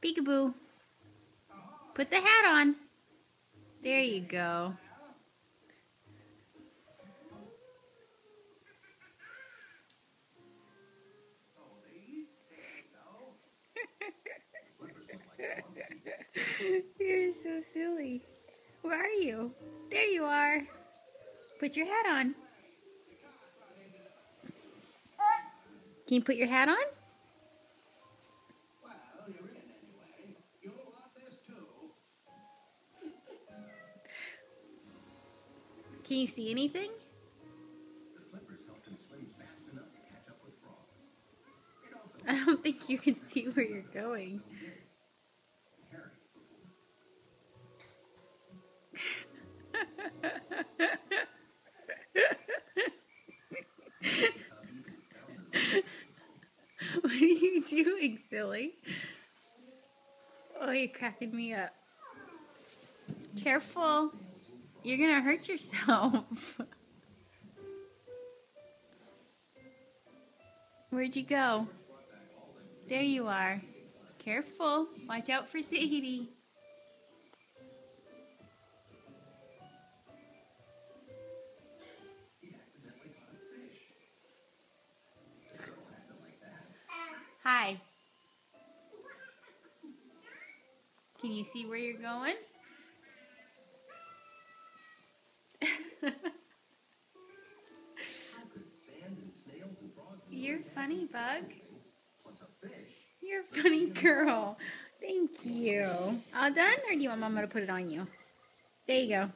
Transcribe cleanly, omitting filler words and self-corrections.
Peekaboo. Put the hat on. There you go. You're so silly. Where are you? There you are. Put your hat on. Can you put your hat on? Can you see anything? I don't think you can see where you're going. What are you doing, silly? Oh, you're cracking me up. Careful. You're gonna hurt yourself. Where'd you go? There you are. Careful. Watch out for Sadie. Hi. Can you see where you're going? You're funny, Bug. You're a funny girl. Thank you. All done? Or do you want Mama to put it on you? There you go.